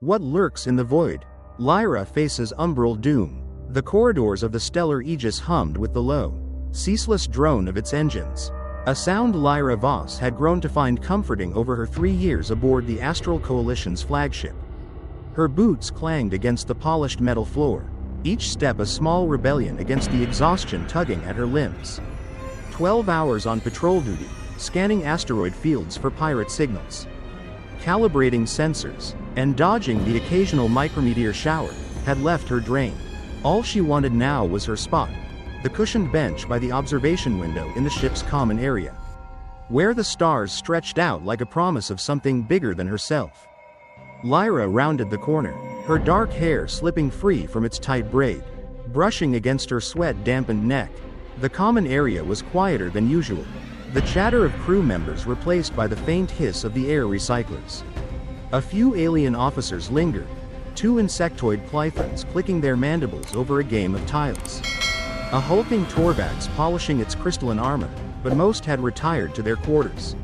What lurks in the void? Lyra faces umbral doom. The corridors of the stellar Aegis hummed with the low, ceaseless drone of its engines. A sound Lyra Voss had grown to find comforting over her 3 years aboard the Astral Coalition's flagship. Her boots clanged against the polished metal floor, each step a small rebellion against the exhaustion tugging at her limbs. 12 hours on patrol duty, scanning asteroid fields for pirate signals, calibrating sensors, and dodging the occasional micrometeor shower, had left her drained. All she wanted now was her spot, the cushioned bench by the observation window in the ship's common area, where the stars stretched out like a promise of something bigger than herself. Lyra rounded the corner, her dark hair slipping free from its tight braid, brushing against her sweat-dampened neck. The common area was quieter than usual, the chatter of crew members replaced by the faint hiss of the air recyclers. A few alien officers lingered, 2 insectoid pythons clicking their mandibles over a game of tiles. A hulking Torvax polishing its crystalline armor, but most had retired to their quarters.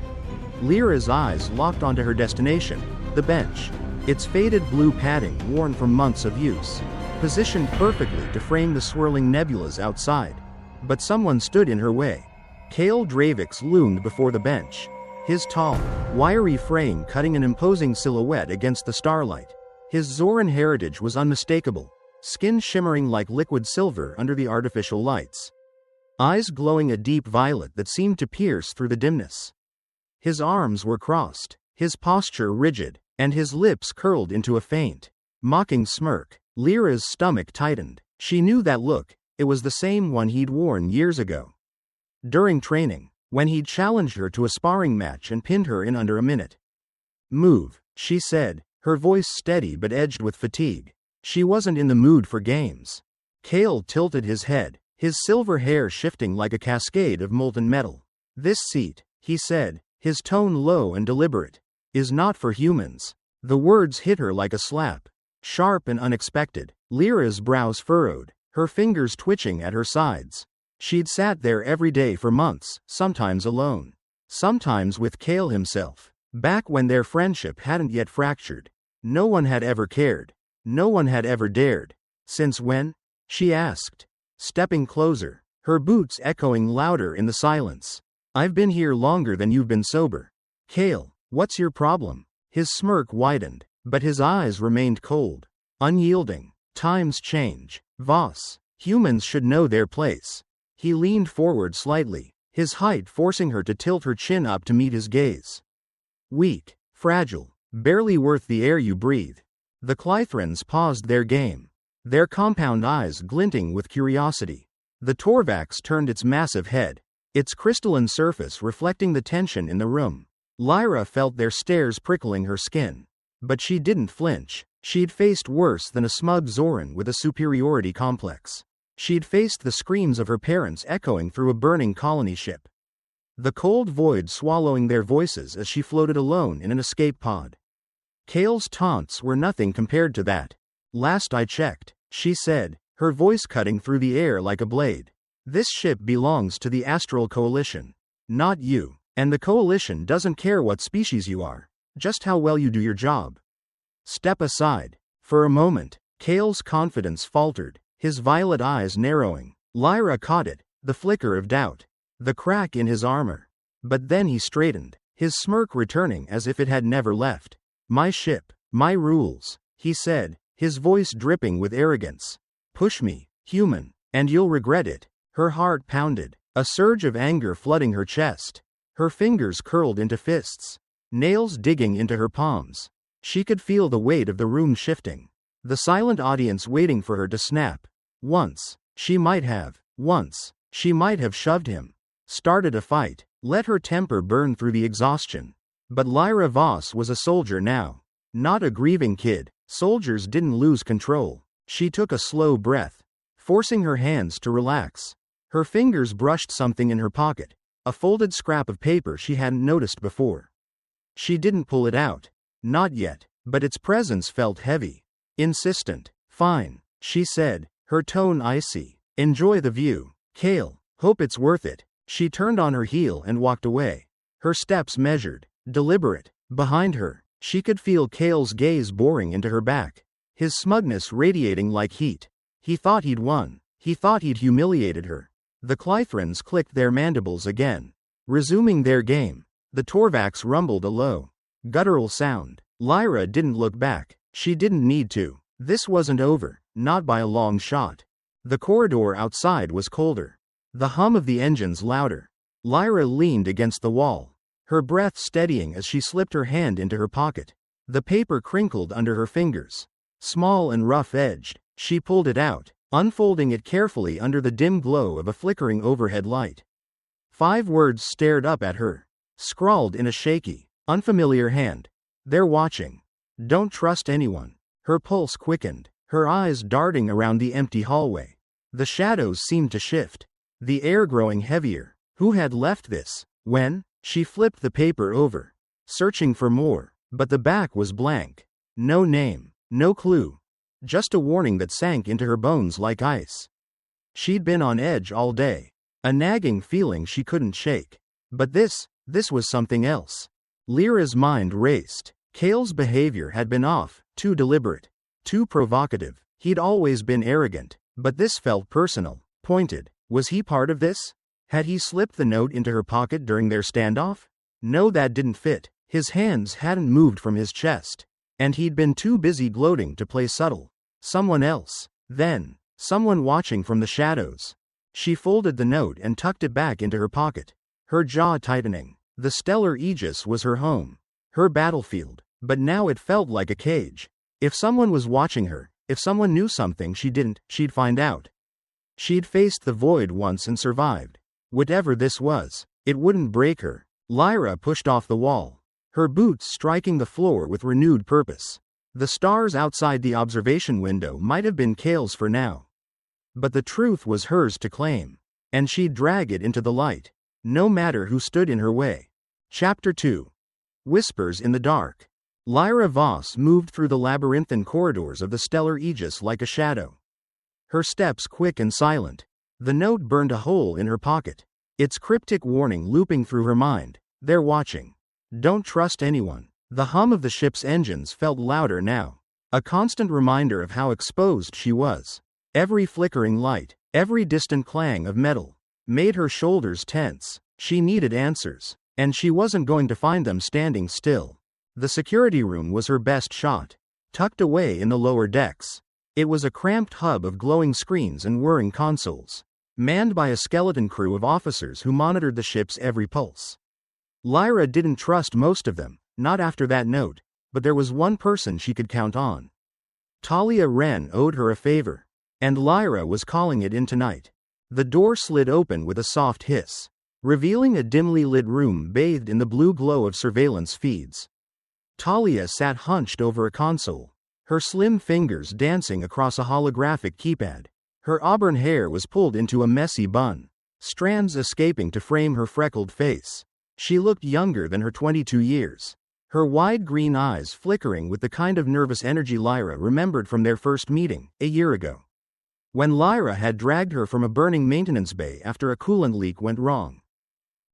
Lyra's eyes locked onto her destination, the bench, its faded blue padding worn from months of use, positioned perfectly to frame the swirling nebulas outside. But someone stood in her way. Kale Dravix loomed before the bench, his tall, wiry frame cutting an imposing silhouette against the starlight. His Zoran heritage was unmistakable, skin shimmering like liquid silver under the artificial lights, eyes glowing a deep violet that seemed to pierce through the dimness. His arms were crossed, his posture rigid, and his lips curled into a faint, mocking smirk. Lyra's stomach tightened. She knew that look. It was the same one he'd worn years ago, during training, when he'd challenged her to a sparring match and pinned her in under a minute. "Move," she said, her voice steady but edged with fatigue. She wasn't in the mood for games. Kale tilted his head, his silver hair shifting like a cascade of molten metal. "This seat," he said, his tone low and deliberate, "is not for humans." The words hit her like a slap, sharp and unexpected. Lyra's brows furrowed, her fingers twitching at her sides. She'd sat there every day for months, sometimes alone, sometimes with Kale himself. Back when their friendship hadn't yet fractured. No one had ever cared. No one had ever dared. "Since when?" she asked, stepping closer, her boots echoing louder in the silence. "I've been here longer than you've been sober." "Kale, what's your problem?" His smirk widened, but his eyes remained cold, unyielding. "Times change, Voss. Humans should know their place." He leaned forward slightly, his height forcing her to tilt her chin up to meet his gaze. "Weak, fragile, barely worth the air you breathe." The Clythrons paused their game, their compound eyes glinting with curiosity. The Torvax turned its massive head, its crystalline surface reflecting the tension in the room. Lyra felt their stares prickling her skin. But she didn't flinch. She'd faced worse than a smug Zoran with a superiority complex. She'd faced the screams of her parents echoing through a burning colony ship, the cold void swallowing their voices as she floated alone in an escape pod. Kale's taunts were nothing compared to that. "Last I checked," she said, her voice cutting through the air like a blade, "this ship belongs to the Astral Coalition, not you. And the Coalition doesn't care what species you are, just how well you do your job. Step aside." For a moment, Kale's confidence faltered, his violet eyes narrowing. Lyra caught it, the flicker of doubt, the crack in his armor. But then he straightened, his smirk returning as if it had never left. "My ship, my rules," he said, his voice dripping with arrogance. "Push me, human, and you'll regret it." Her heart pounded, a surge of anger flooding her chest. Her fingers curled into fists, nails digging into her palms. She could feel the weight of the room shifting, the silent audience waiting for her to snap. Once she might have shoved him, started a fight, let her temper burn through the exhaustion. But Lyra Voss was a soldier now, not a grieving kid. Soldiers didn't lose control. She took a slow breath, forcing her hands to relax. Her fingers brushed something in her pocket, a folded scrap of paper she hadn't noticed before. She didn't pull it out, not yet, but its presence felt heavy, insistent. "Fine," she said, her tone icy. "Enjoy the view, Kale. Hope it's worth it." She turned on her heel and walked away, her steps measured, deliberate. Behind her, She could feel Cale's gaze boring into her back, his smugness radiating like heat. He thought he'd won. He thought he'd humiliated her. The Clythrons clicked their mandibles again, resuming their game. The Torvax rumbled a low, guttural sound. Lyra didn't look back. She didn't need to. This wasn't over, not by a long shot. The corridor outside was colder. The hum of the engines louder. Lyra leaned against the wall, her breath steadying as she slipped her hand into her pocket. The paper crinkled under her fingers. Small and rough-edged, she pulled it out, unfolding it carefully under the dim glow of a flickering overhead light. 5 words stared up at her, scrawled in a shaky, unfamiliar hand. "They're watching. Don't trust anyone." Her pulse quickened, her eyes darting around the empty hallway. The shadows seemed to shift, the air growing heavier. Who had left this? When? She flipped the paper over, searching for more, but the back was blank. No name, no clue. Just a warning that sank into her bones like ice. She'd been on edge all day, a nagging feeling she couldn't shake. But this was something else. Lyra's mind raced. Cale's behavior had been off, too deliberate, too provocative. He'd always been arrogant, but this felt personal, pointed. Was he part of this? Had he slipped the note into her pocket during their standoff? No, that didn't fit. His hands hadn't moved from his chest, and he'd been too busy gloating to play subtle. Someone else. Then, someone watching from the shadows. She folded the note and tucked it back into her pocket, her jaw tightening. The stellar Aegis was her home, her battlefield, but now it felt like a cage. If someone was watching her, if someone knew something she didn't, she'd find out. She'd faced the void once and survived. Whatever this was, it wouldn't break her. Lyra pushed off the wall, her boots striking the floor with renewed purpose. The stars outside the observation window might have been Cale's for now, but the truth was hers to claim, and she'd drag it into the light, no matter who stood in her way. Chapter 2. Whispers in the dark. Lyra Voss moved through the labyrinthine corridors of the stellar Aegis like a shadow, her steps quick and silent. The note burned a hole in her pocket, its cryptic warning looping through her mind. They're watching. Don't trust anyone. The hum of the ship's engines felt louder now, a constant reminder of how exposed she was. Every flickering light, every distant clang of metal, made her shoulders tense. She needed answers, and she wasn't going to find them standing still. The security room was her best shot, tucked away in the lower decks. It was a cramped hub of glowing screens and whirring consoles, manned by a skeleton crew of officers who monitored the ship's every pulse. Lyra didn't trust most of them, not after that note, but there was one person she could count on. Talia Wren owed her a favor, and Lyra was calling it in tonight. The door slid open with a soft hiss, revealing a dimly lit room bathed in the blue glow of surveillance feeds. Talia sat hunched over a console, her slim fingers dancing across a holographic keypad. Her auburn hair was pulled into a messy bun, strands escaping to frame her freckled face. She looked younger than her 22 years, her wide green eyes flickering with the kind of nervous energy Lyra remembered from their first meeting, a year ago, when Lyra had dragged her from a burning maintenance bay after a coolant leak went wrong.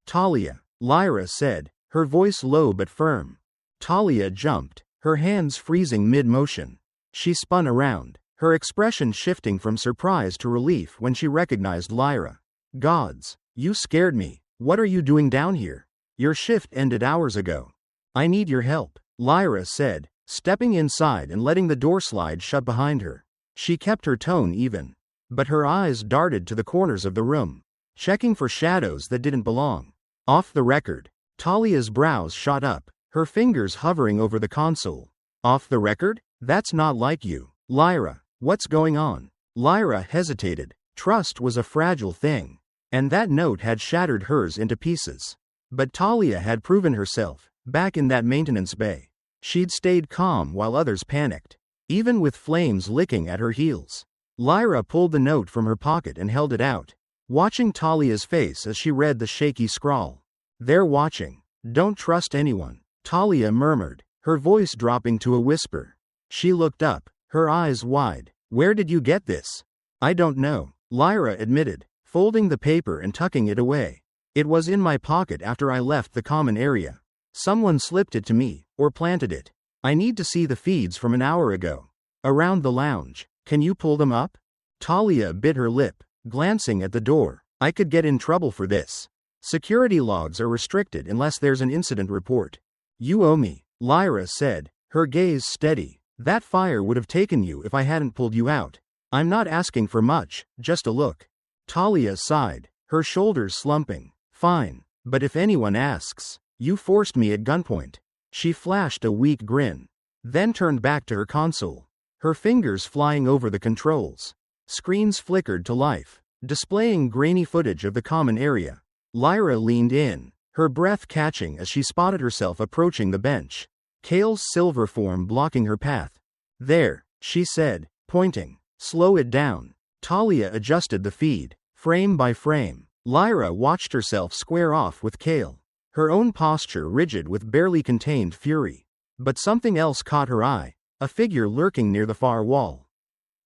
"Talia," Lyra said, her voice low but firm. Talia jumped, her hands freezing mid-motion. She spun around, her expression shifting from surprise to relief when she recognized Lyra. "Gods, you scared me. What are you doing down here? Your shift ended hours ago." "I need your help," Lyra said, stepping inside and letting the door slide shut behind her. She kept her tone even, but her eyes darted to the corners of the room, checking for shadows that didn't belong. "Off the record." Talia's brows shot up, her fingers hovering over the console. "Off the record? That's not like you." "Lyra, what's going on?" Lyra hesitated. Trust was a fragile thing, and that note had shattered hers into pieces. But Talia had proven herself, back in that maintenance bay. She'd stayed calm while others panicked, even with flames licking at her heels. Lyra pulled the note from her pocket and held it out, watching Talia's face as she read the shaky scrawl. "They're watching. Don't trust anyone," Talia murmured, her voice dropping to a whisper. She looked up, her eyes wide. "Where did you get this?" "I don't know," Lyra admitted, folding the paper and tucking it away. "It was in my pocket after I left the common area. Someone slipped it to me, or planted it." I need to see the feeds from an hour ago. Around the lounge. Can you pull them up? Talia bit her lip, glancing at the door. I could get in trouble for this. Security logs are restricted unless there's an incident report. You owe me, Lyra said, her gaze steady. That fire would have taken you if I hadn't pulled you out. I'm not asking for much, just a look. Talia sighed, her shoulders slumping. Fine, but if anyone asks, you forced me at gunpoint. She flashed a weak grin, then turned back to her console, her fingers flying over the controls. Screens flickered to life, displaying grainy footage of the common area. Lyra leaned in, her breath catching as she spotted herself approaching the bench, Kale's silver form blocking her path. There, she said, pointing. Slow it down. Talia adjusted the feed, frame by frame. Lyra watched herself square off with Kale, her own posture rigid with barely contained fury. But something else caught her eye, a figure lurking near the far wall,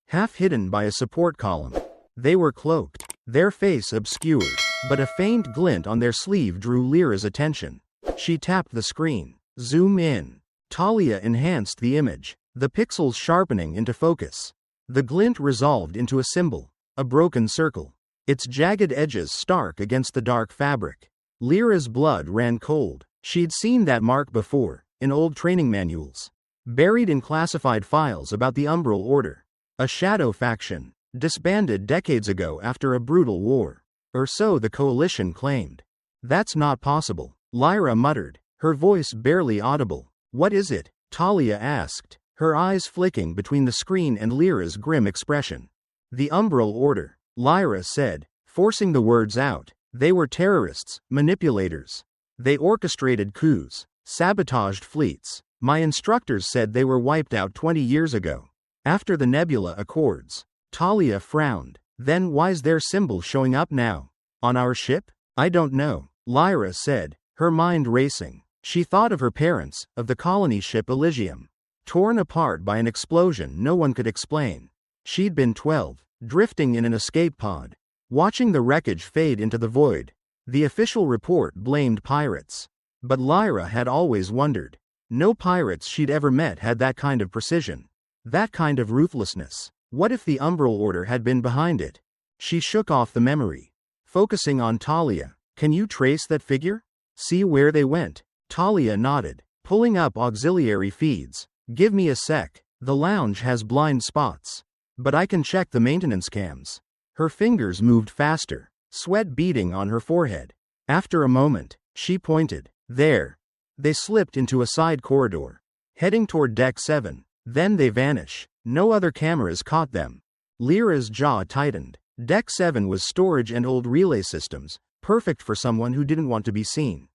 half hidden by a support column. They were cloaked, their face obscured, but a faint glint on their sleeve drew Lyra's attention. She tapped the screen. Zoom in. Talia enhanced the image, the pixels sharpening into focus. The glint resolved into a symbol, a broken circle, its jagged edges stark against the dark fabric. Lyra's blood ran cold. She'd seen that mark before, in old training manuals, buried in classified files about the Umbral Order, a shadow faction, disbanded decades ago after a brutal war. Or so the coalition claimed. That's not possible, Lyra muttered, her voice barely audible. What is it? Talia asked, her eyes flicking between the screen and Lyra's grim expression. The Umbral Order, Lyra said, forcing the words out. They were terrorists, manipulators. They orchestrated coups, sabotaged fleets. My instructors said they were wiped out 20 years ago, after the Nebula Accords. Talia frowned. Then why's their symbol showing up now? On our ship? I don't know, Lyra said, her mind racing. She thought of her parents, of the colony ship Elysium, torn apart by an explosion no one could explain. She'd been 12, drifting in an escape pod, watching the wreckage fade into the void. The official report blamed pirates. But Lyra had always wondered. No pirates she'd ever met had that kind of precision, that kind of ruthlessness. What if the Umbral Order had been behind it? She shook off the memory, focusing on Talia. Can you trace that figure? See where they went? Talia nodded, pulling up auxiliary feeds. Give me a sec. The lounge has blind spots, but I can check the maintenance cams. Her fingers moved faster, sweat beading on her forehead. After a moment, she pointed. There. They slipped into a side corridor, heading toward Deck 7. Then they vanish. No other cameras caught them. Lyra's jaw tightened. Deck 7 was storage and old relay systems, perfect for someone who didn't want to be seen.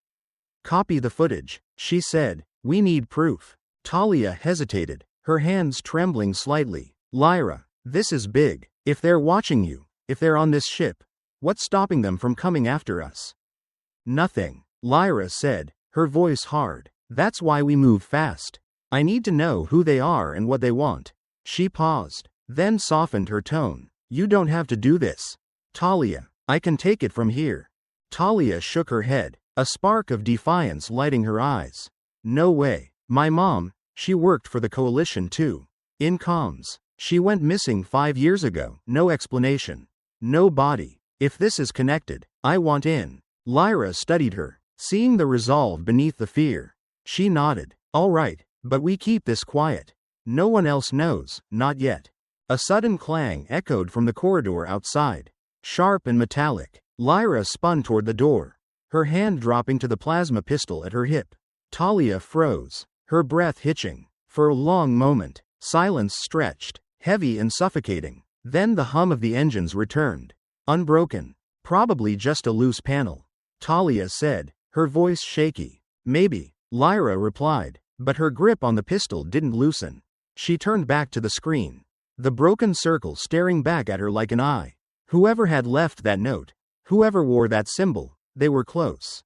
Copy the footage, she said. We need proof. Talia hesitated, her hands trembling slightly. Lyra, this is big. If they're watching you, if they're on this ship, what's stopping them from coming after us? Nothing, Lyra said, her voice hard. That's why we move fast. I need to know who they are and what they want. She paused, then softened her tone. You don't have to do this, Talia. I can take it from here. Talia shook her head, a spark of defiance lighting her eyes. No way. My mom, she worked for the coalition too. In comms. She went missing 5 years ago. No explanation. No body. If this is connected, I want in. Lyra studied her, seeing the resolve beneath the fear. She nodded. All right, but we keep this quiet. No one else knows, not yet. A sudden clang echoed from the corridor outside. Sharp and metallic. Lyra spun toward the door, her hand dropping to the plasma pistol at her hip. Talia froze, her breath hitching. For a long moment, silence stretched, heavy and suffocating. Then the hum of the engines returned. Unbroken. Probably just a loose panel, Talia said, her voice shaky. Maybe, Lyra replied, but her grip on the pistol didn't loosen. She turned back to the screen, the broken circle staring back at her like an eye. Whoever had left that note, whoever wore that symbol, they were close.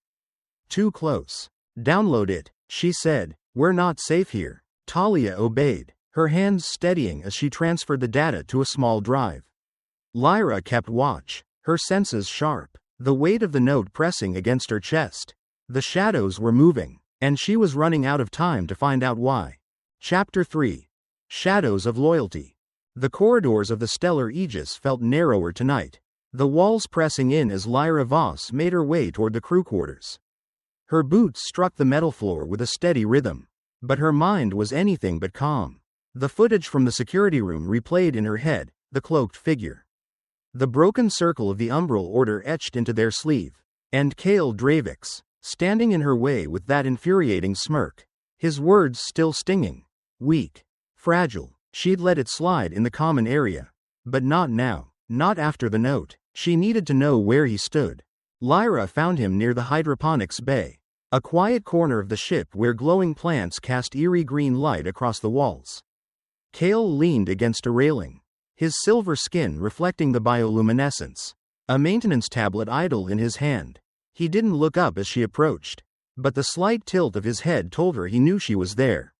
Too close. Download it, she said. We're not safe here. Talia obeyed, her hands steadying as she transferred the data to a small drive. Lyra kept watch, her senses sharp, the weight of the note pressing against her chest. The shadows were moving, and she was running out of time to find out why. Chapter 3. Shadows of Loyalty. The corridors of the stellar Aegis felt narrower tonight, the walls pressing in as Lyra Voss made her way toward the crew quarters. Her boots struck the metal floor with a steady rhythm, but her mind was anything but calm. The footage from the security room replayed in her head, the cloaked figure. The broken circle of the Umbral Order etched into their sleeve, and Kale Dravix, standing in her way with that infuriating smirk, his words still stinging. Weak. Fragile. She'd let it slide in the common area. But not now. Not after the note. She needed to know where he stood. Lyra found him near the hydroponics bay, a quiet corner of the ship where glowing plants cast eerie green light across the walls. Kale leaned against a railing, his silver skin reflecting the bioluminescence, a maintenance tablet idle in his hand. He didn't look up as she approached, but the slight tilt of his head told her he knew she was there.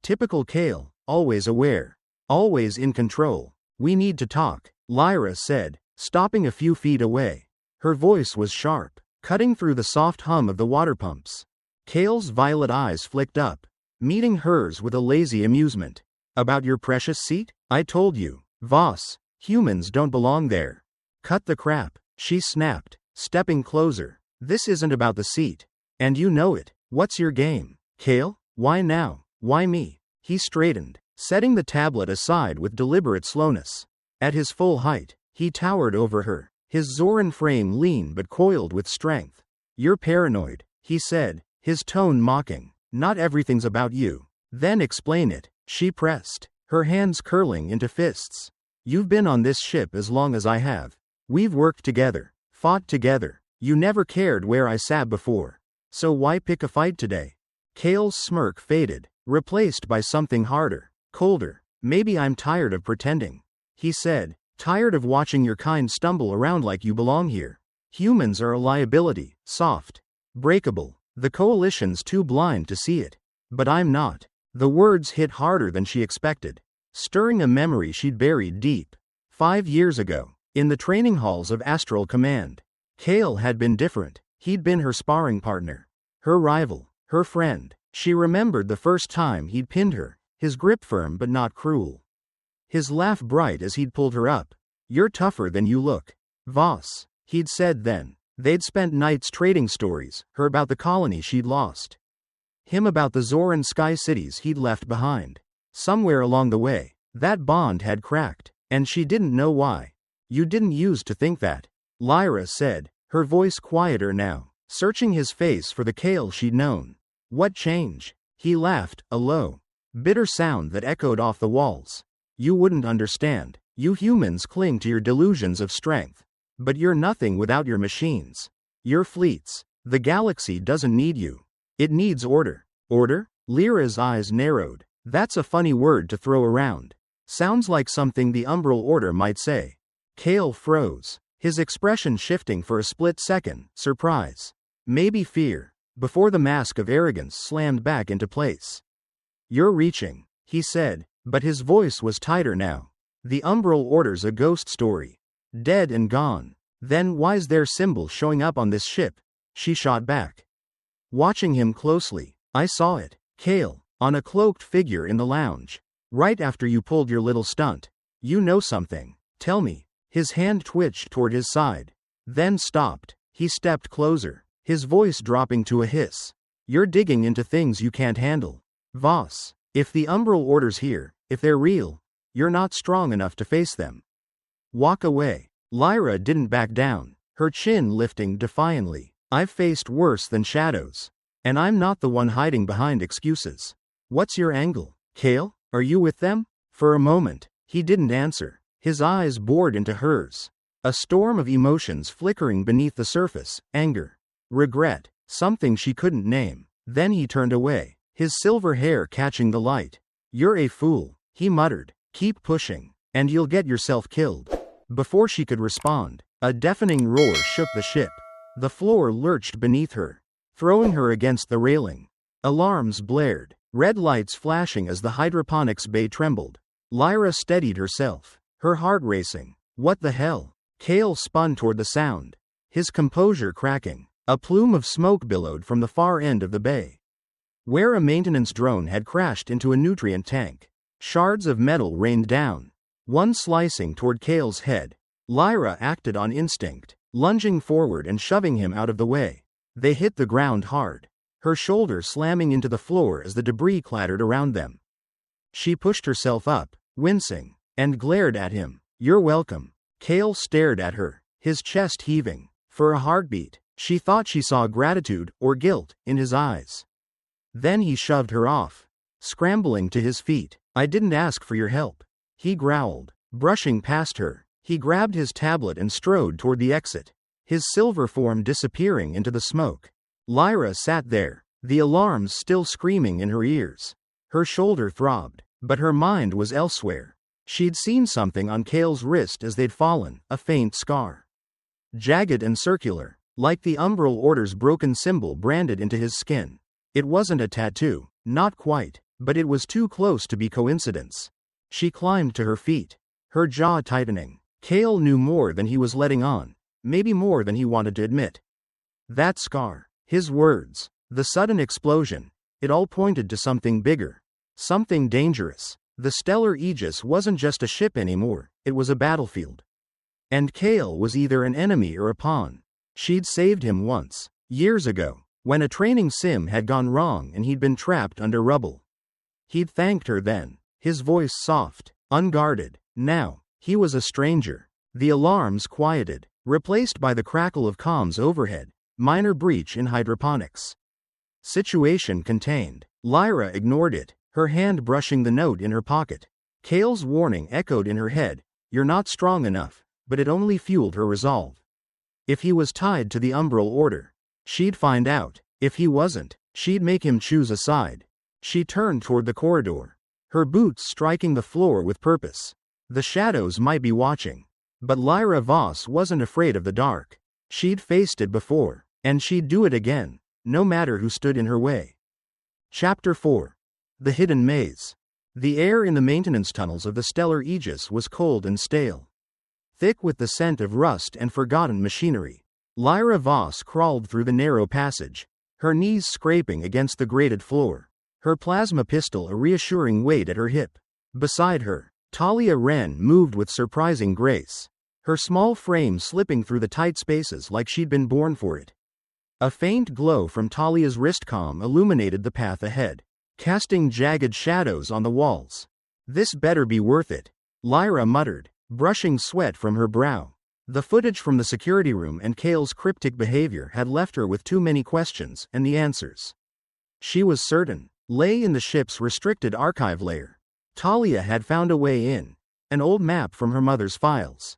Typical Kale, always aware, always in control. "We need to talk," Lyra said, stopping a few feet away. Her voice was sharp, cutting through the soft hum of the water pumps. Kale's violet eyes flicked up, meeting hers with a lazy amusement. "About your precious seat? I told you, Voss, humans don't belong there." "Cut the crap," she snapped, stepping closer. "This isn't about the seat. And you know it. What's your game, Kale? Why now? Why me?" He straightened, setting the tablet aside with deliberate slowness. At his full height, he towered over her, his Zoran frame lean but coiled with strength. "You're paranoid," he said, his tone mocking. "Not everything's about you." "Then explain it," she pressed, her hands curling into fists. "You've been on this ship as long as I have. We've worked together, fought together. You never cared where I sat before. So why pick a fight today?" Kale's smirk faded, replaced by something harder, colder. "Maybe I'm tired of pretending," he said. "Tired of watching your kind stumble around like you belong here. Humans are a liability, soft, breakable. The Coalition's too blind to see it. But I'm not." The words hit harder than she expected, stirring a memory she'd buried deep. 5 years ago, in the training halls of Astral Command, Kale had been different. He'd been her sparring partner, her rival, her friend. She remembered the first time he'd pinned her, his grip firm but not cruel. His laugh bright as he'd pulled her up. "You're tougher than you look, Voss," he'd said then. They'd spent nights trading stories, her about the colony she'd lost, him about the Zoran sky cities he'd left behind. Somewhere along the way, that bond had cracked, and she didn't know why. "You didn't use to think that," Lyra said, her voice quieter now, searching his face for the Kale she'd known. "What change?" He laughed, a low, bitter sound that echoed off the walls. "You wouldn't understand. You humans cling to your delusions of strength. But you're nothing without your machines. Your fleets. The galaxy doesn't need you. It needs order." "Order?" Lyra's eyes narrowed. "That's a funny word to throw around. Sounds like something the Umbral Order might say." Kale froze, his expression shifting for a split second, surprise, maybe fear, before the mask of arrogance slammed back into place. "You're reaching," he said, but his voice was tighter now. "The Umbral Order's a ghost story. Dead and gone. Then why's their symbol showing up on this ship?" She shot back, watching him closely. "I saw it, Kale, on a cloaked figure in the lounge. Right after you pulled your little stunt. You know something. Tell me." His hand twitched toward his side, then stopped. He stepped closer, his voice dropping to a hiss. "You're digging into things you can't handle, Voss. If the Umbral Order's here, if they're real, you're not strong enough to face them. Walk away." Lyra didn't back down, her chin lifting defiantly. "I've faced worse than shadows. And I'm not the one hiding behind excuses. What's your angle, Kale? Are you with them?" For a moment, he didn't answer, his eyes bored into hers. A storm of emotions flickering beneath the surface, anger, regret, something she couldn't name. Then he turned away, his silver hair catching the light. "You're a fool," he muttered. "Keep pushing, and you'll get yourself killed." Before she could respond, a deafening roar shook the ship. The floor lurched beneath her, throwing her against the railing. Alarms blared, red lights flashing as the hydroponics bay trembled. Lyra steadied herself, her heart racing. "What the hell?" Kale spun toward the sound, his composure cracking. A plume of smoke billowed from the far end of the bay. where a maintenance drone had crashed into a nutrient tank. Shards of metal rained down, one slicing toward Kale's head. Lyra acted on instinct, lunging forward and shoving him out of the way. They hit the ground hard, her shoulder slamming into the floor as the debris clattered around them. She pushed herself up, wincing, and glared at him. "You're welcome." Kale stared at her, his chest heaving. For a heartbeat, she thought she saw gratitude or guilt in his eyes. Then he shoved her off, scrambling to his feet. "I didn't ask for your help," he growled. Brushing past her, he grabbed his tablet and strode toward the exit, his silver form disappearing into the smoke. Lyra sat there, the alarms still screaming in her ears. Her shoulder throbbed, but her mind was elsewhere. She'd seen something on Kale's wrist as they'd fallen, a faint scar. Jagged and circular, like the Umbral Order's broken symbol branded into his skin. It wasn't a tattoo, not quite, but it was too close to be coincidence. She climbed to her feet, her jaw tightening. Kale knew more than he was letting on, maybe more than he wanted to admit. That scar, his words, the sudden explosion, it all pointed to something bigger, something dangerous. The Stellar Aegis wasn't just a ship anymore, it was a battlefield. And Kale was either an enemy or a pawn. She'd saved him once, years ago, when a training sim had gone wrong and he'd been trapped under rubble. He'd thanked her then, his voice soft, unguarded. Now, he was a stranger. The alarms quieted, replaced by the crackle of comms overhead. Minor breach in hydroponics. Situation contained. Lyra ignored it, her hand brushing the note in her pocket. Kale's warning echoed in her head, "You're not strong enough," but it only fueled her resolve. If he was tied to the Umbral Order, she'd find out. If he wasn't, she'd make him choose a side. She turned toward the corridor, her boots striking the floor with purpose. The shadows might be watching, but Lyra Voss wasn't afraid of the dark. She'd faced it before, and she'd do it again, no matter who stood in her way. Chapter 4. The Hidden Maze. The air in the maintenance tunnels of the Stellar Aegis was cold and stale, thick with the scent of rust and forgotten machinery. Lyra Voss crawled through the narrow passage, her knees scraping against the grated floor, her plasma pistol a reassuring weight at her hip. Beside her, Talia Wren moved with surprising grace, her small frame slipping through the tight spaces like she'd been born for it. A faint glow from Talia's wristcom illuminated the path ahead, casting jagged shadows on the walls. "This better be worth it," Lyra muttered, brushing sweat from her brow. The footage from the security room and Kale's cryptic behavior had left her with too many questions, and the answers, she was certain, lay in the ship's restricted archive layer. Talia had found a way in, an old map from her mother's files,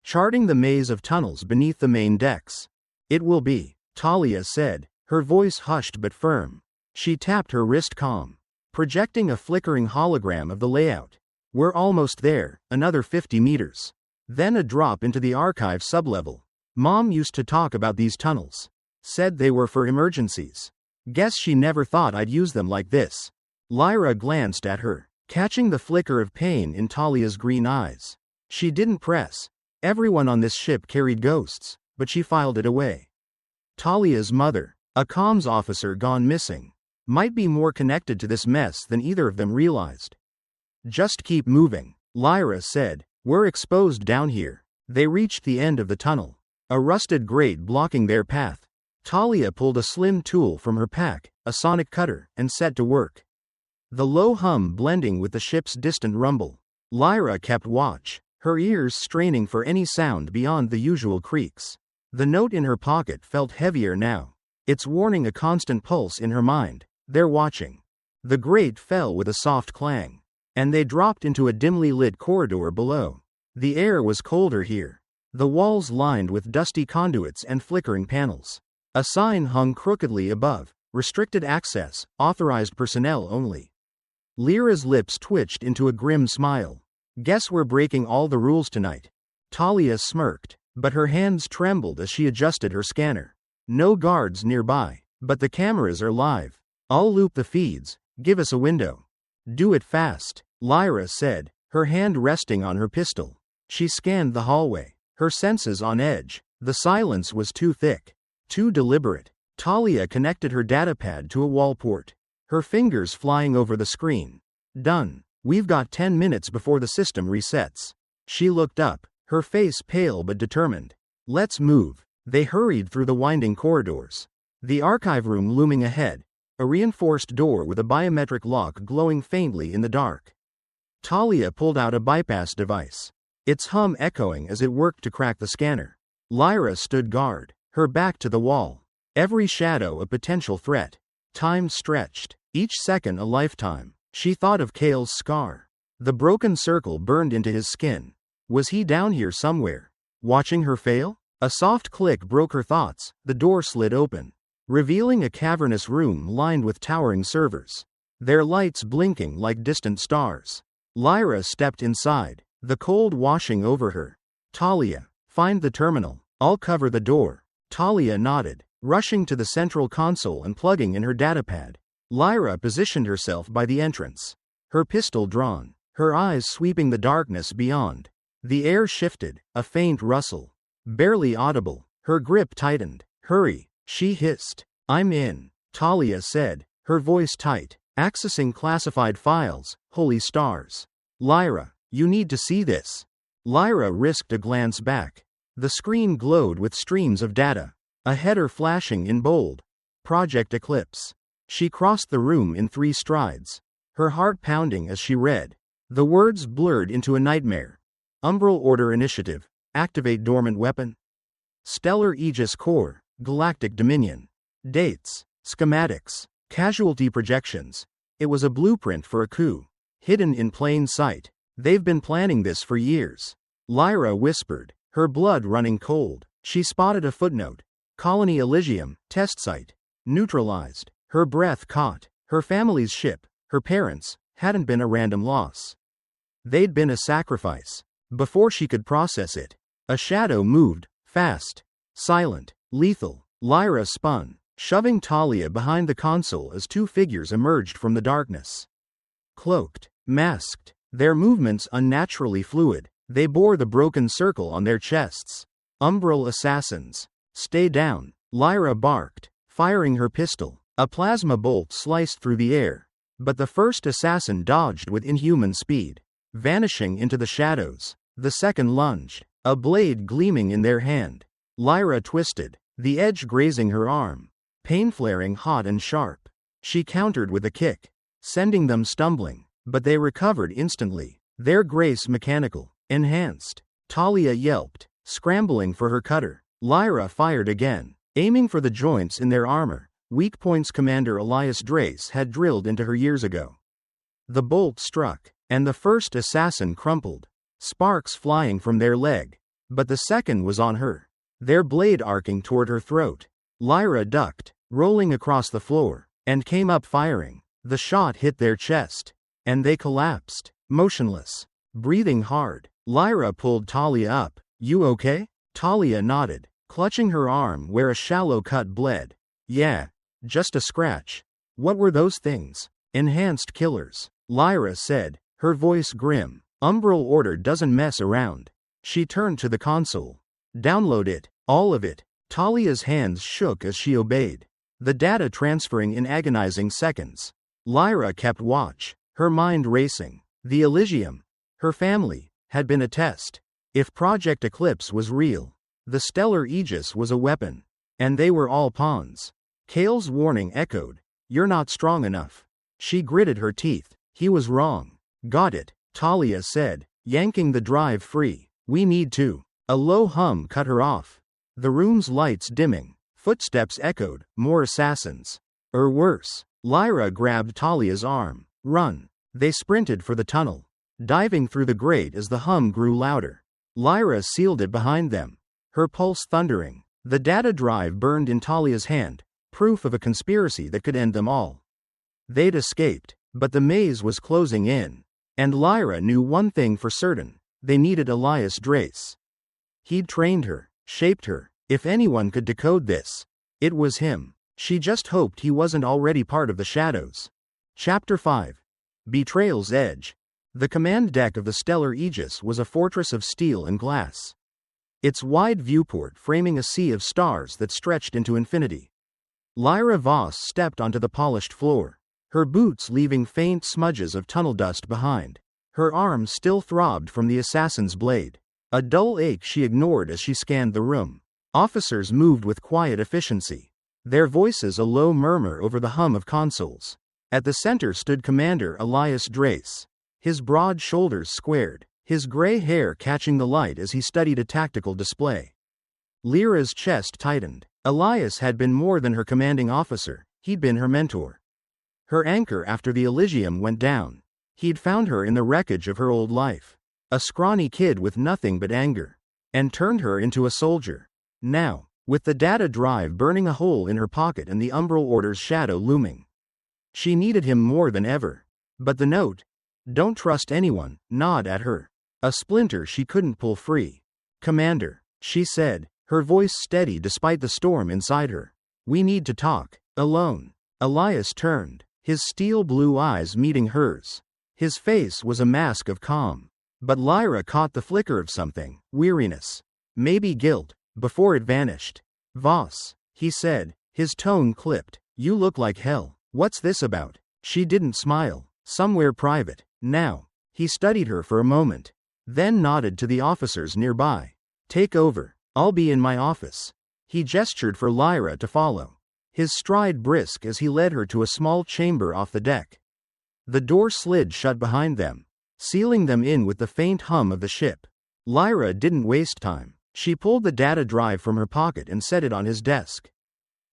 charting the maze of tunnels beneath the main decks. "It will be," Talia said, her voice hushed but firm. She tapped her wrist com, projecting a flickering hologram of the layout. "We're almost there, another 50 meters. Then a drop into the archive sublevel. Mom used to talk about these tunnels. Said they were for emergencies. Guess she never thought I'd use them like this." Lyra glanced at her, catching the flicker of pain in Talia's green eyes. She didn't press. Everyone on this ship carried ghosts, but she filed it away. Talia's mother, a comms officer gone missing, might be more connected to this mess than either of them realized. "Just keep moving," Lyra said. "We're exposed down here." They reached the end of the tunnel, a rusted grate blocking their path. Talia pulled a slim tool from her pack, a sonic cutter, and set to work. The low hum blending with the ship's distant rumble. Lyra kept watch, her ears straining for any sound beyond the usual creaks. The note in her pocket felt heavier now, its warning a constant pulse in her mind. They're watching. The grate fell with a soft clang, and they dropped into a dimly lit corridor below. The air was colder here, the walls lined with dusty conduits and flickering panels. A sign hung crookedly above, "Restricted access, authorized personnel only." Lyra's lips twitched into a grim smile. "Guess we're breaking all the rules tonight." Talia smirked, but her hands trembled as she adjusted her scanner. "No guards nearby, but the cameras are live. I'll loop the feeds, give us a window." "Do it fast," Lyra said, her hand resting on her pistol. She scanned the hallway, her senses on edge. The silence was too thick, too deliberate. Talia connected her datapad to a wall port. her fingers flying over the screen. Done. We've got 10 minutes before the system resets. She looked up, her face pale but determined. Let's move. They hurried through the winding corridors. The archive room looming ahead, a reinforced door with a biometric lock glowing faintly in the dark. Talia pulled out a bypass device, its hum echoing as it worked to crack the scanner. Lyra stood guard, her back to the wall, every shadow a potential threat. Time stretched, each second a lifetime. She thought of Kale's scar. The broken circle burned into his skin. Was he down here somewhere, watching her fail? A soft click broke her thoughts. The door slid open, revealing a cavernous room lined with towering servers, their lights blinking like distant stars. Lyra stepped inside, the cold washing over her. Talia, find the terminal. I'll cover the door. Talia nodded, rushing to the central console and plugging in her datapad. Lyra positioned herself by the entrance, her pistol drawn, her eyes sweeping the darkness beyond. The air shifted, a faint rustle, barely audible. Her grip tightened. Hurry, she hissed. I'm in, Talia said, her voice tight. Accessing classified files. Holy stars. Lyra, you need to see this. Lyra risked a glance back. The screen glowed with streams of data, a header flashing in bold. Project Eclipse. She crossed the room in 3 strides, her heart pounding as she read. The words blurred into a nightmare. Umbral Order Initiative. Activate dormant weapon. Stellar Aegis Core. Galactic Dominion. Dates. Schematics. Casualty projections. It was a blueprint for a coup, hidden in plain sight. They've been planning this for years. Lyra whispered, her blood running cold. She spotted a footnote. Colony Elysium, test site. Neutralized. Her breath caught. Her family's ship, her parents, hadn't been a random loss. They'd been a sacrifice. Before she could process it, a shadow moved, fast, silent, lethal. Lyra spun, shoving Talia behind the console as 2 figures emerged from the darkness. Cloaked, masked, their movements unnaturally fluid, they bore the broken circle on their chests. Umbral assassins. Stay down, Lyra barked, firing her pistol. A plasma bolt sliced through the air, but the first assassin dodged with inhuman speed, vanishing into the shadows. The second lunged, a blade gleaming in their hand. Lyra twisted, the edge grazing her arm, pain flaring hot and sharp. She countered with a kick, sending them stumbling, but they recovered instantly, their grace mechanical, enhanced. Talia yelped, scrambling for her cutter. Lyra fired again, aiming for the joints in their armor. Weak points Commander Elias Drace had drilled into her years ago. The bolt struck, and the first assassin crumpled, sparks flying from their leg, but the second was on her, their blade arcing toward her throat. Lyra ducked, rolling across the floor, and came up firing. The shot hit their chest, and they collapsed, motionless, breathing hard. Lyra pulled Talia up. You okay? Talia nodded, clutching her arm where a shallow cut bled. Yeah, just a scratch. What were those things? Enhanced killers, Lyra said, her voice grim. Umbral Order doesn't mess around. She turned to the console. Download it, all of it. Talia's hands shook as she obeyed, the data transferring in agonizing seconds. Lyra kept watch, her mind racing. The Elysium, her family, had been a test. If Project Eclipse was real, the Stellar Aegis was a weapon, and they were all pawns. Kale's warning echoed. You're not strong enough. She gritted her teeth. He was wrong. Got it, Talia said, yanking the drive free. We need to. A low hum cut her off. The room's lights dimming. Footsteps echoed. More assassins. Or worse. Lyra grabbed Talia's arm. Run. They sprinted for the tunnel, diving through the grate as the hum grew louder. Lyra sealed it behind them, her pulse thundering. The data drive burned in Talia's hand, proof of a conspiracy that could end them all. They'd escaped, but the maze was closing in, and Lyra knew one thing for certain. They needed Elias Drace. He'd trained her, shaped her. If anyone could decode this, it was him. She just hoped he wasn't already part of the shadows. Chapter 5. Betrayal's Edge. The command deck of the Stellar Aegis was a fortress of steel and glass, its wide viewport framing a sea of stars that stretched into infinity. Lyra Voss stepped onto the polished floor, her boots leaving faint smudges of tunnel dust behind. Her arm still throbbed from the assassin's blade. A dull ache she ignored as she scanned the room. Officers moved with quiet efficiency, their voices a low murmur over the hum of consoles. At the center stood Commander Elias Drace, his broad shoulders squared, his gray hair catching the light as he studied a tactical display. Lyra's chest tightened. Elias had been more than her commanding officer, he'd been her mentor. Her anchor after the Elysium went down. He'd found her in the wreckage of her old life, a scrawny kid with nothing but anger, and turned her into a soldier. Now, with the data drive burning a hole in her pocket and the Umbral Order's shadow looming, she needed him more than ever. But the note, "Don't trust anyone," gnawed at her. A splinter she couldn't pull free. "Commander," she said, her voice steady despite the storm inside her. "We need to talk. Alone." Elias turned, his steel blue eyes meeting hers. His face was a mask of calm. But Lyra caught the flicker of something, weariness, maybe guilt, before it vanished. "Voss," he said, his tone clipped. "You look like hell. What's this about?" She didn't smile. "Somewhere private." Now. He studied her for a moment, then nodded to the officers nearby. "Take over. I'll be in my office." He gestured for Lyra to follow, his stride brisk as he led her to a small chamber off the deck. The door slid shut behind them, sealing them in with the faint hum of the ship. Lyra didn't waste time. She pulled the data drive from her pocket and set it on his desk,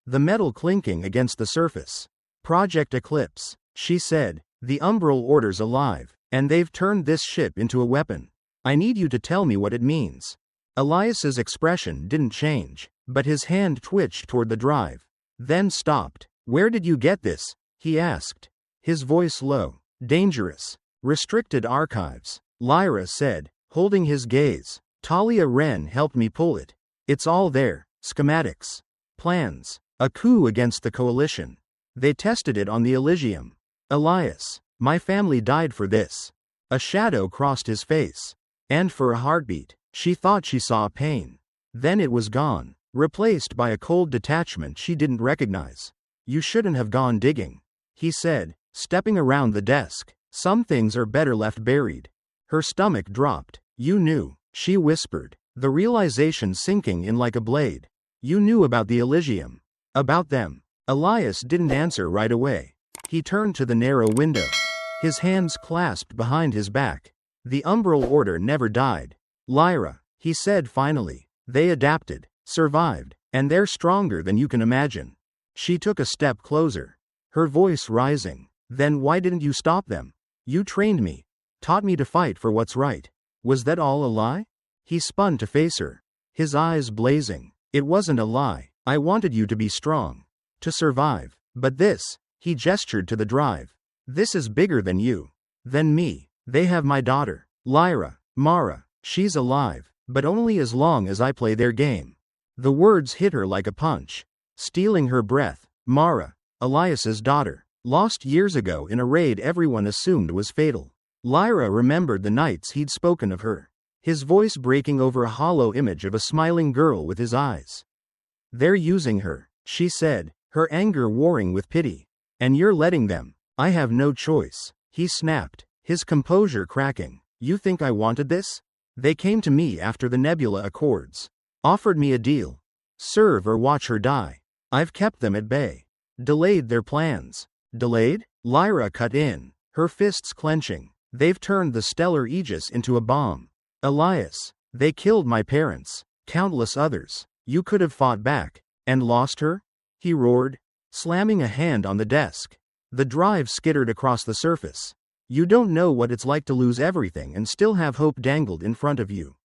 the metal clinking against the surface. "Project Eclipse," she said. "The Umbral Order's alive, and they've turned this ship into a weapon. I need you to tell me what it means." Elias's expression didn't change, but his hand twitched toward the drive, then stopped. "Where did you get this?" he asked, his voice low. "Dangerous. Restricted archives," Lyra said, holding his gaze. "Talia Wren helped me pull it. It's all there. Schematics. Plans. A coup against the Coalition. They tested it on the Elysium." "Elias, my family died for this." A shadow crossed his face. And for a heartbeat, she thought she saw pain. Then it was gone, replaced by a cold detachment she didn't recognize. "You shouldn't have gone digging," he said, stepping around the desk. "Some things are better left buried." Her stomach dropped. "You knew," she whispered, the realization sinking in like a blade. "You knew about the Elysium. About them." Elias didn't answer right away. He turned to the narrow window, his hands clasped behind his back. "The Umbral Order never died, Lyra," he said finally. "They adapted, survived, and they're stronger than you can imagine." She took a step closer, her voice rising. "Then why didn't you stop them? You trained me, taught me to fight for what's right. Was that all a lie?" He spun to face her, his eyes blazing. "It wasn't a lie. I wanted you to be strong, to survive. But this," he gestured to the drive, "this is bigger than you, than me. They have my daughter, Lyra, Mara. She's alive, but only as long as I play their game." The words hit her like a punch, stealing her breath. Mara, Elias's daughter, lost years ago in a raid everyone assumed was fatal. Lyra remembered the nights he'd spoken of her, his voice breaking over a hollow image of a smiling girl with his eyes. "They're using her," she said, her anger warring with pity. "And you're letting them." "I have no choice," he snapped, his composure cracking. "You think I wanted this? They came to me after the Nebula Accords, offered me a deal. Serve or watch her die. I've kept them at bay. Delayed their plans." "Delayed?" Lyra cut in, her fists clenching. "They've turned the stellar Aegis into a bomb. Elias, they killed my parents, countless others. You could have fought back, and lost her?" he roared, slamming a hand on the desk. The drive skittered across the surface. "You don't know what it's like to lose everything and still have hope dangled in front of you.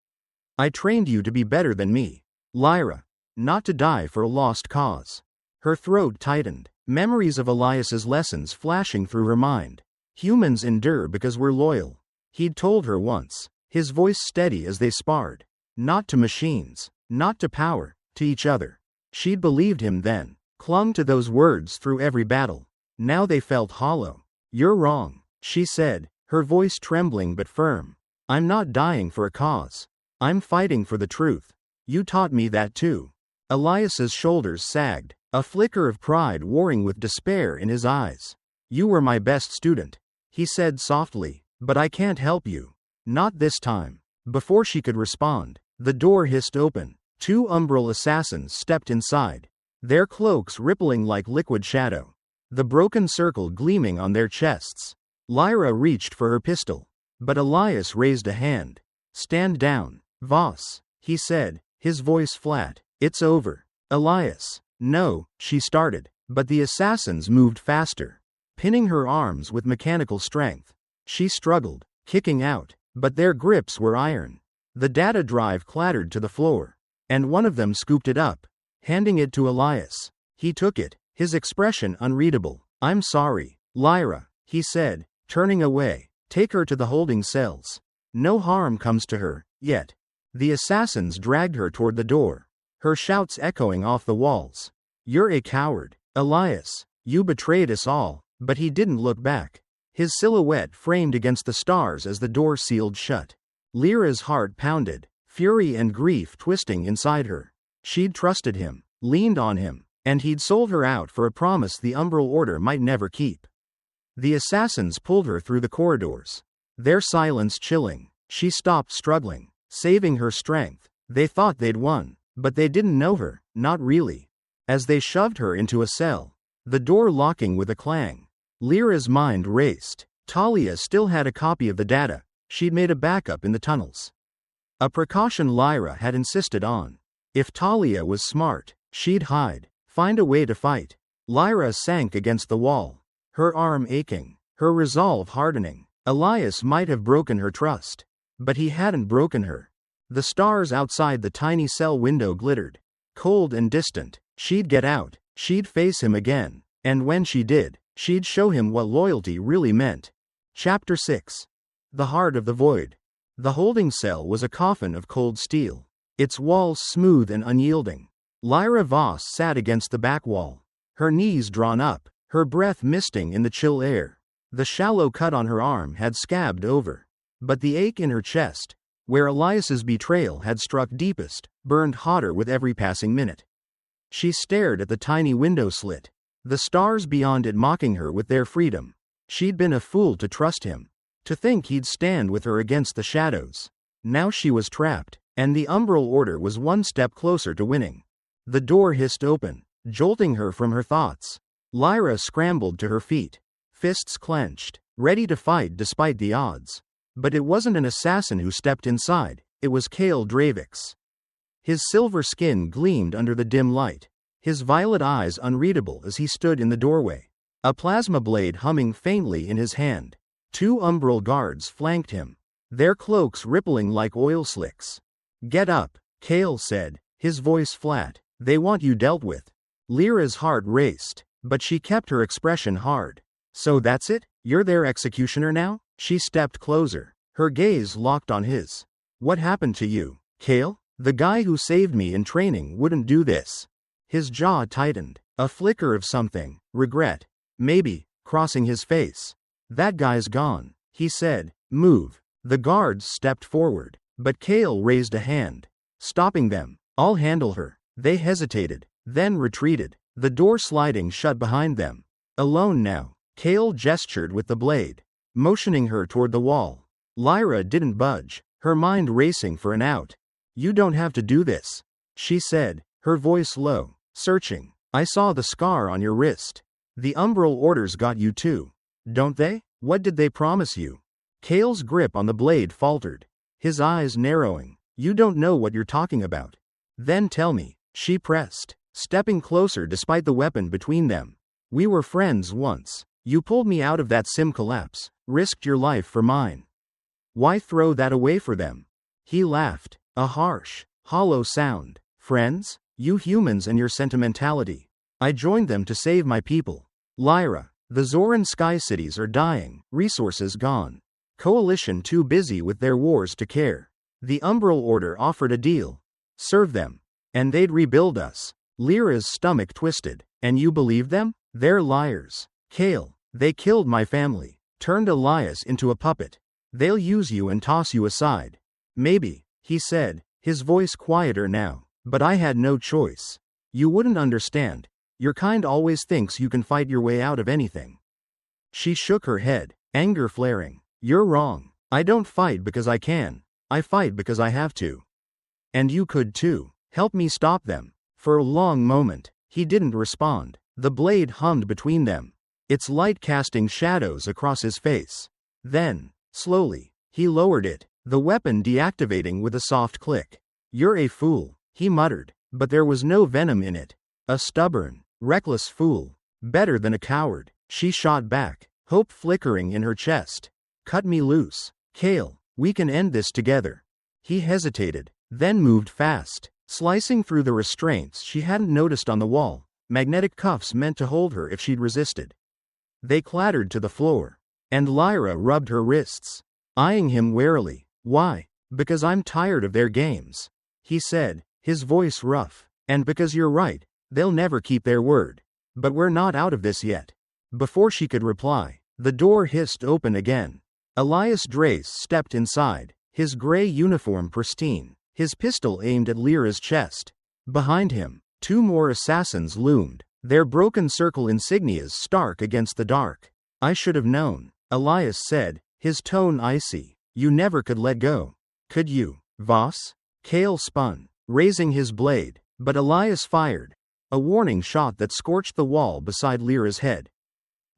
I trained you to be better than me, Lyra, not to die for a lost cause." Her throat tightened, memories of Elias's lessons flashing through her mind. "Humans endure because we're loyal," he'd told her once, his voice steady as they sparred. "Not to machines, not to power, to each other." She'd believed him then, clung to those words through every battle. Now they felt hollow. "You're wrong," she said, her voice trembling but firm. "I'm not dying for a cause. I'm fighting for the truth. You taught me that too." Elias's shoulders sagged, a flicker of pride warring with despair in his eyes. You were my best student, he said softly, but I can't help you. Not this time. Before she could respond, the door hissed open. 2 Umbral assassins stepped inside, their cloaks rippling like liquid shadow, the broken circle gleaming on their chests. Lyra reached for her pistol, but Elias raised a hand. Stand down, Voss, he said, his voice flat. It's over. Elias. No, she started, but the assassins moved faster, pinning her arms with mechanical strength. She struggled, kicking out, but their grips were iron. The data drive clattered to the floor, and one of them scooped it up, handing it to Elias. He took it, his expression unreadable. I'm sorry, Lyra, he said, turning away. Take her to the holding cells. No harm comes to her, yet. The assassins dragged her toward the door, her shouts echoing off the walls. You're a coward, Elias. You betrayed us all. But he didn't look back, his silhouette framed against the stars as the door sealed shut. Lyra's heart pounded, fury and grief twisting inside her. She'd trusted him, leaned on him, and he'd sold her out for a promise the Umbral Order might never keep. The assassins pulled her through the corridors, their silence chilling. She stopped struggling, saving her strength. They thought they'd won, but they didn't know her, not really. As they shoved her into a cell, the door locking with a clang, Lyra's mind raced. Talia still had a copy of the data. She'd made a backup in the tunnels. A precaution Lyra had insisted on. If Talia was smart, she'd hide, find a way to fight. Lyra sank against the wall, her arm aching, her resolve hardening. Elias might have broken her trust, but he hadn't broken her. The stars outside the tiny cell window glittered, cold and distant. She'd get out, she'd face him again, and when she did, she'd show him what loyalty really meant. Chapter 6. The Heart of the Void. The holding cell was a coffin of cold steel, its walls smooth and unyielding. Lyra Voss sat against the back wall, her knees drawn up, her breath misting in the chill air. The shallow cut on her arm had scabbed over, but the ache in her chest, where Elias's betrayal had struck deepest, burned hotter with every passing minute. She stared at the tiny window slit, the stars beyond it mocking her with their freedom. She'd been a fool to trust him, to think he'd stand with her against the shadows. Now she was trapped, and the Umbral Order was one step closer to winning. The door hissed open, jolting her from her thoughts. Lyra scrambled to her feet, fists clenched, ready to fight despite the odds. But it wasn't an assassin who stepped inside, it was Kale Dravix. His silver skin gleamed under the dim light, his violet eyes unreadable as he stood in the doorway, a plasma blade humming faintly in his hand. 2 Umbral guards flanked him, their cloaks rippling like oil slicks. Get up, Kale said, his voice flat. They want you dealt with. Lyra's heart raced, but she kept her expression hard. So that's it? You're their executioner now? She stepped closer, her gaze locked on his. What happened to you, Kale? The guy who saved me in training wouldn't do this. His jaw tightened, a flicker of something, regret, maybe, crossing his face. That guy's gone, he said. Move. The guards stepped forward, but Kale raised a hand, stopping them. I'll handle her. They hesitated, then retreated, the door sliding shut behind them. Alone now, Kale gestured with the blade, motioning her toward the wall. Lyra didn't budge, her mind racing for an out. You don't have to do this, she said, her voice low, searching. I saw the scar on your wrist. The Umbral Orders got you too, don't they? What did they promise you? Kale's grip on the blade faltered, his eyes narrowing. You don't know what you're talking about. Then tell me, she pressed, stepping closer despite the weapon between them. We were friends once. You pulled me out of that sim collapse, risked your life for mine. Why throw that away for them? He laughed, a harsh, hollow sound. Friends? You humans and your sentimentality. I joined them to save my people. Lyra, the Zoran sky cities are dying, resources gone. Coalition too busy with their wars to care. The Umbral Order offered a deal. Serve them, and they'd rebuild us. Lyra's stomach twisted. And you believe them? They're liars. Kale, they killed my family, turned Elias into a puppet. They'll use you and toss you aside. Maybe, he said, his voice quieter now, but I had no choice. You wouldn't understand. Your kind always thinks you can fight your way out of anything. She shook her head, anger flaring. You're wrong. I don't fight because I can. I fight because I have to. And you could too. Help me stop them. For a long moment, he didn't respond. The blade hummed between them, its light casting shadows across his face. Then, slowly, he lowered it, the weapon deactivating with a soft click. You're a fool, he muttered, but there was no venom in it. A stubborn, reckless fool. Better than a coward, she shot back, hope flickering in her chest. Cut me loose, Kale, we can end this together. He hesitated, then moved fast, slicing through the restraints she hadn't noticed on the wall, magnetic cuffs meant to hold her if she'd resisted. They clattered to the floor, and Lyra rubbed her wrists, eyeing him warily. Why? Because I'm tired of their games, he said, his voice rough. And because you're right, they'll never keep their word. But we're not out of this yet. Before she could reply, the door hissed open again. Elias Drace stepped inside, his gray uniform pristine, his pistol aimed at Lyra's chest. Behind him, 2 more assassins loomed, their broken circle insignias stark against the dark. I should have known, Elias said, his tone icy. You never could let go. Could you, Voss? Kale spun, raising his blade, but Elias fired. A warning shot that scorched the wall beside Lyra's head.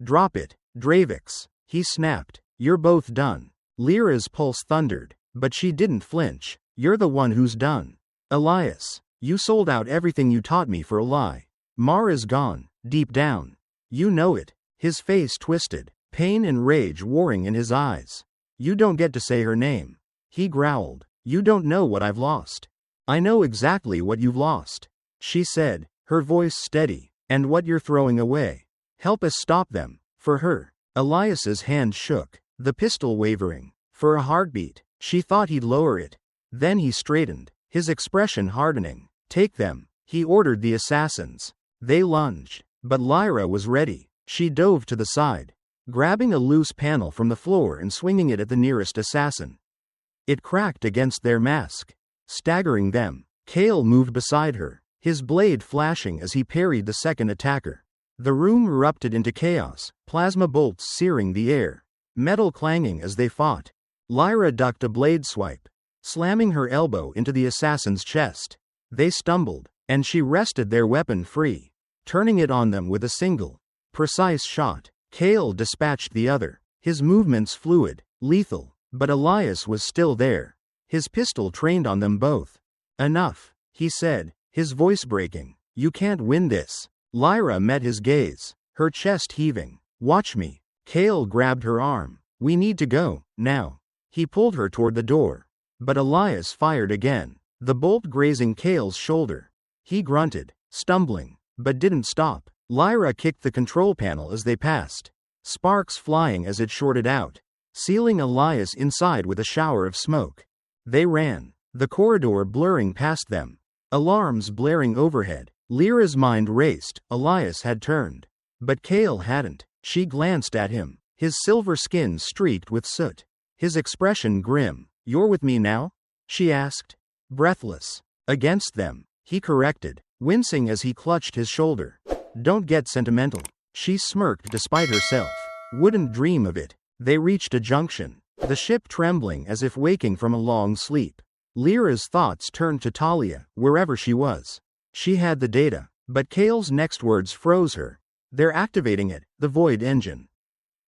Drop it, Dravix, he snapped. You're both done. Lyra's pulse thundered, but she didn't flinch. You're the one who's done. Elias, you sold out everything you taught me for a lie. Mara's gone, deep down. You know it. His face twisted, pain and rage warring in his eyes. You don't get to say her name. He growled. You don't know what I've lost. I know exactly what you've lost, she said, her voice steady. And what you're throwing away. Help us stop them. For her. Elias's hand shook, the pistol wavering. For a heartbeat, she thought he'd lower it. Then he straightened, his expression hardening. Take them, he ordered the assassins. They lunged, but Lyra was ready. She dove to the side, grabbing a loose panel from the floor and swinging it at the nearest assassin. It cracked against their mask, staggering them. Kale moved beside her, his blade flashing as he parried the second attacker. The room erupted into chaos, plasma bolts searing the air, metal clanging as they fought. Lyra ducked a blade swipe, slamming her elbow into the assassin's chest. They stumbled, and she wrested their weapon free, turning it on them with a single, precise shot. Kale dispatched the other, his movements fluid, lethal, but Elias was still there, his pistol trained on them both. Enough, he said, his voice breaking. You can't win this. Lyra met his gaze, her chest heaving. Watch me. Kale grabbed her arm. We need to go, now. He pulled her toward the door. But Elias fired again, the bolt grazing Kale's shoulder. He grunted, stumbling, but didn't stop. Lyra kicked the control panel as they passed, sparks flying as it shorted out, sealing Elias inside with a shower of smoke. They ran, the corridor blurring past them, alarms blaring overhead. Lyra's mind raced. Elias had turned. But Kale hadn't. She glanced at him, his silver skin streaked with soot, his expression grim. You're with me now? She asked. Breathless. Against them, he corrected, wincing as he clutched his shoulder. Don't get sentimental. She smirked despite herself. Wouldn't dream of it. They reached a junction, the ship trembling as if waking from a long sleep. Lyra's thoughts turned to Talia, wherever she was. She had the data, but Kale's next words froze her. They're activating it, the Void engine.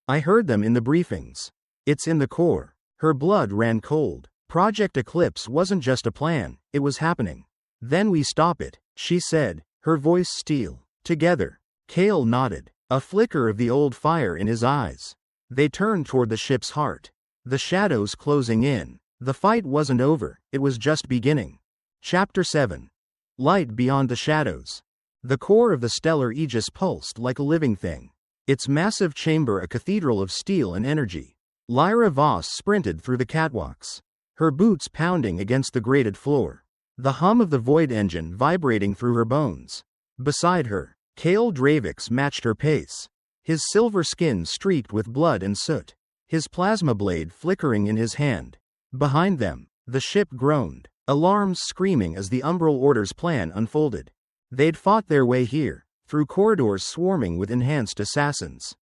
I heard them in the briefings. It's in the core. Her blood ran cold. Project Eclipse wasn't just a plan, it was happening. Then we stop it, she said, her voice steel. Together. Kale nodded, a flicker of the old fire in his eyes. They turned toward the ship's heart. The shadows closing in. The fight wasn't over, it was just beginning. Chapter 7. Light beyond the shadows. The core of the stellar Aegis pulsed like a living thing, its massive chamber a cathedral of steel and energy. Lyra Voss sprinted through the catwalks, her boots pounding against the grated floor, the hum of the Void engine vibrating through her bones. Beside her, Kale Dravix matched her pace, his silver skin streaked with blood and soot, his plasma blade flickering in his hand. Behind them, the ship groaned, alarms screaming as the Umbral Order's plan unfolded. They'd fought their way here, through corridors swarming with enhanced assassins.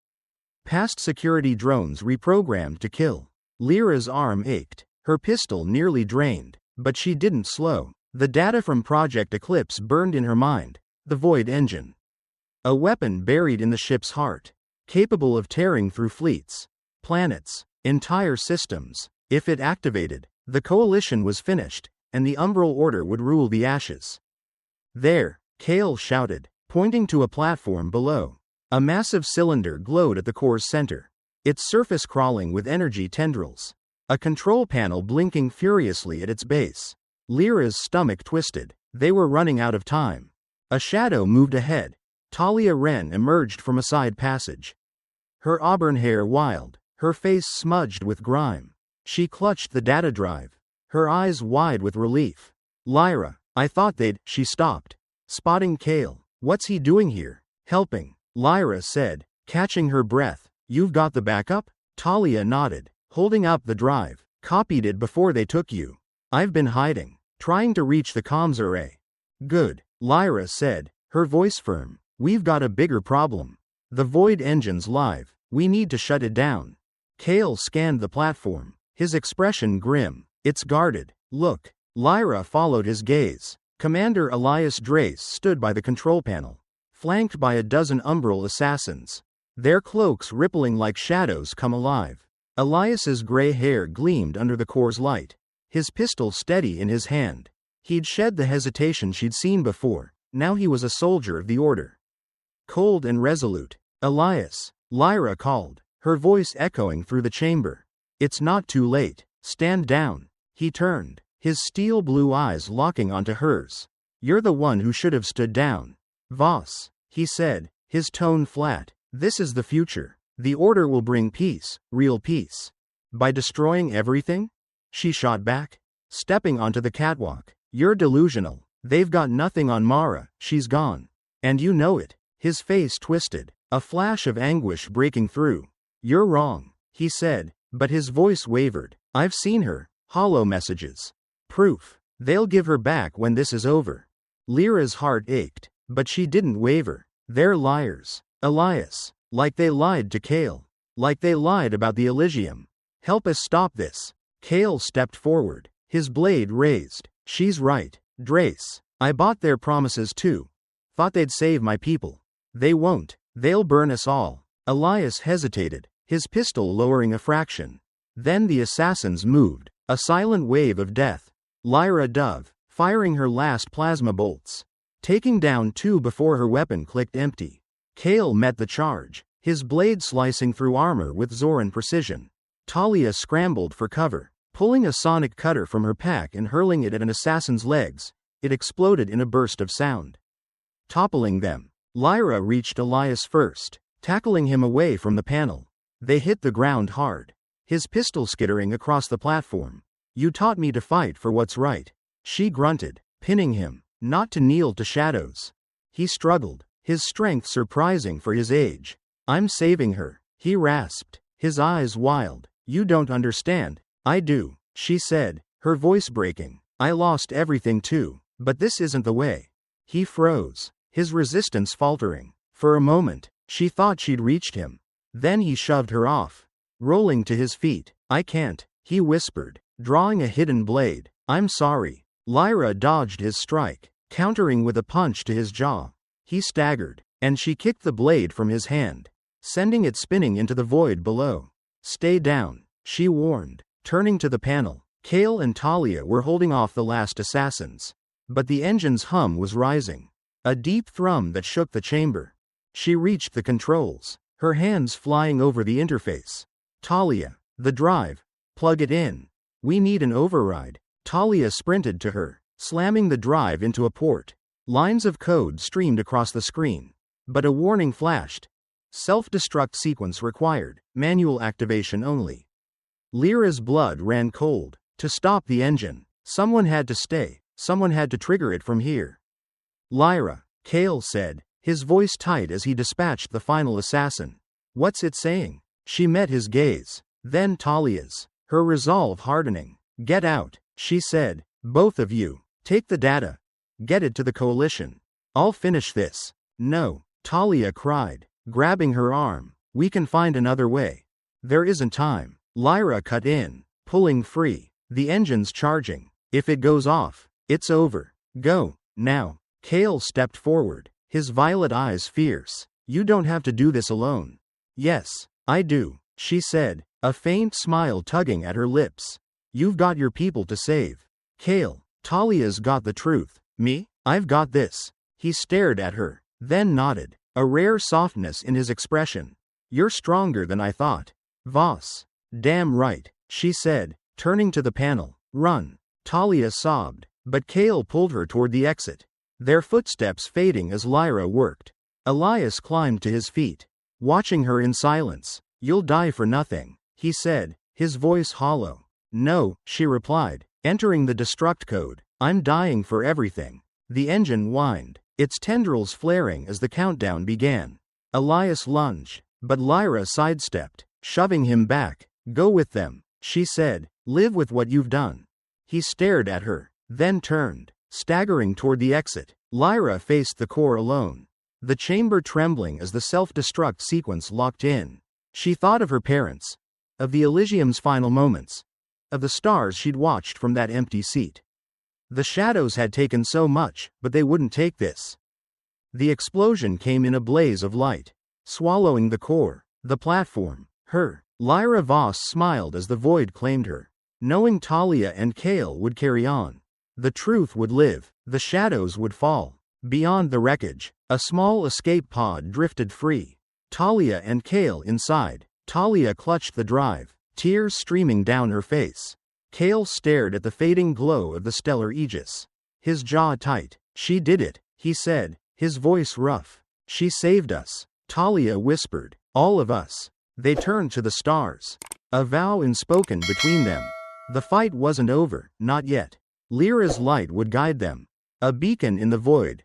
Past security drones reprogrammed to kill. Lyra's arm ached, her pistol nearly drained, but she didn't slow. The data from Project Eclipse burned in her mind. The Void Engine. A weapon buried in the ship's heart, capable of tearing through fleets, planets, entire systems. If it activated, the Coalition was finished, and the Umbral Order would rule the ashes. There, Kale shouted, pointing to a platform below. A massive cylinder glowed at the core's center, its surface crawling with energy tendrils. A control panel blinking furiously at its base. Lyra's stomach twisted. They were running out of time. A shadow moved ahead. Talia Wren emerged from a side passage. Her auburn hair wild, her face smudged with grime. She clutched the data drive, her eyes wide with relief. Lyra, I thought they'd. She stopped, spotting Kale. What's he doing here? Helping, Lyra said, catching her breath. You've got the backup? Talia nodded, holding up the drive. Copied it before they took you. I've been hiding, trying to reach the comms array. Good, Lyra said, her voice firm. We've got a bigger problem. The Void Engine's live. We need to shut it down. Kale scanned the platform, his expression grim. It's guarded. Look. Lyra followed his gaze. Commander Elias Drace stood by the control panel, flanked by a dozen Umbral assassins. Their cloaks rippling like shadows come alive. Elias's gray hair gleamed under the core's light, his pistol steady in his hand. He'd shed the hesitation she'd seen before. Now he was a soldier of the Order. Cold and resolute. Elias, Lyra called, her voice echoing through the chamber. It's not too late. Stand down. He turned, his steel blue eyes locking onto hers. You're the one who should have stood down. Voss, he said, his tone flat. This is the future. The Order will bring peace, real peace. By destroying everything? She shot back, stepping onto the catwalk. You're delusional. They've got nothing on Mara. She's gone. And you know it. His face twisted, a flash of anguish breaking through. You're wrong, he said, but his voice wavered. I've seen her. Hollow messages. Proof. They'll give her back when this is over. Lyra's heart ached, but she didn't waver. They're liars. Elias. Like they lied to Kale. Like they lied about the Elysium. Help us stop this. Kale stepped forward, his blade raised. She's right, Drace. I bought their promises too. Thought they'd save my people. They won't. They'll burn us all. Elias hesitated, his pistol lowering a fraction. Then the assassins moved, a silent wave of death. Lyra dove, firing her last plasma bolts, taking down two before her weapon clicked empty. Kale met the charge, his blade slicing through armor with Zoran precision. Talia scrambled for cover, pulling a sonic cutter from her pack and hurling it at an assassin's legs. It exploded in a burst of sound, toppling them. Lyra reached Elias first, tackling him away from the panel. They hit the ground hard, his pistol skittering across the platform. You taught me to fight for what's right. She grunted, pinning him, not to kneel to shadows. He struggled, his strength surprising for his age. I'm saving her, he rasped, his eyes wild. You don't understand. I do, she said, her voice breaking. I lost everything too, but this isn't the way. He froze, his resistance faltering. For a moment, she thought she'd reached him. Then he shoved her off, rolling to his feet. I can't, he whispered, drawing a hidden blade. I'm sorry. Lyra dodged his strike, countering with a punch to his jaw. He staggered, and she kicked the blade from his hand, sending it spinning into the void below. Stay down, she warned, turning to the panel. Kale and Talia were holding off the last assassins, but the engine's hum was rising, a deep thrum that shook the chamber. She reached the controls, her hands flying over the interface. Talia, the drive. Plug it in. We need an override. Talia sprinted to her, slamming the drive into a port. Lines of code streamed across the screen, but a warning flashed. Self-destruct sequence required, manual activation only. Lyra's blood ran cold. To stop the engine, someone had to stay, someone had to trigger it from here. Lyra, Kale said, his voice tight as he dispatched the final assassin. What's it saying? She met his gaze, then Talia's, her resolve hardening. Get out, she said, both of you. Take the data. Get it to the Coalition. I'll finish this. No, Talia cried, grabbing her arm. We can find another way. There isn't time. Lyra cut in, pulling free. The engine's charging. If it goes off, it's over. Go, now. Kale stepped forward, his violet eyes fierce. You don't have to do this alone. Yes, I do, she said, a faint smile tugging at her lips. You've got your people to save. Kale, Talia's got the truth. Me? I've got this. He stared at her, then nodded, a rare softness in his expression. You're stronger than I thought. Voss. Damn right, she said, turning to the panel. Run. Talia sobbed, but Kale pulled her toward the exit, their footsteps fading as Lyra worked. Elias climbed to his feet, watching her in silence. You'll die for nothing, he said, his voice hollow. No, she replied, entering the destruct code. I'm dying for everything. The engine whined, its tendrils flaring as the countdown began. Elias lunged, but Lyra sidestepped, shoving him back. Go with them, she said. Live with what you've done. He stared at her, then turned, staggering toward the exit. Lyra faced the core alone, the chamber trembling as the self-destruct sequence locked in. She thought of her parents, of the Elysium's final moments, of the stars she'd watched from that empty seat. The shadows had taken so much, but they wouldn't take this. The explosion came in a blaze of light, swallowing the core, the platform, her. Lyra Voss smiled as the void claimed her, knowing Talia and Kale would carry on. The truth would live, the shadows would fall. Beyond the wreckage, a small escape pod drifted free. Talia and Kale inside. Talia clutched the drive, tears streaming down her face. Kale stared at the fading glow of the stellar aegis, his jaw tight. She did it, he said, his voice rough. She saved us, Talia whispered. All of us. They turned to the stars, a vow unspoken between them. The fight wasn't over, not yet. Lyra's light would guide them, a beacon in the void,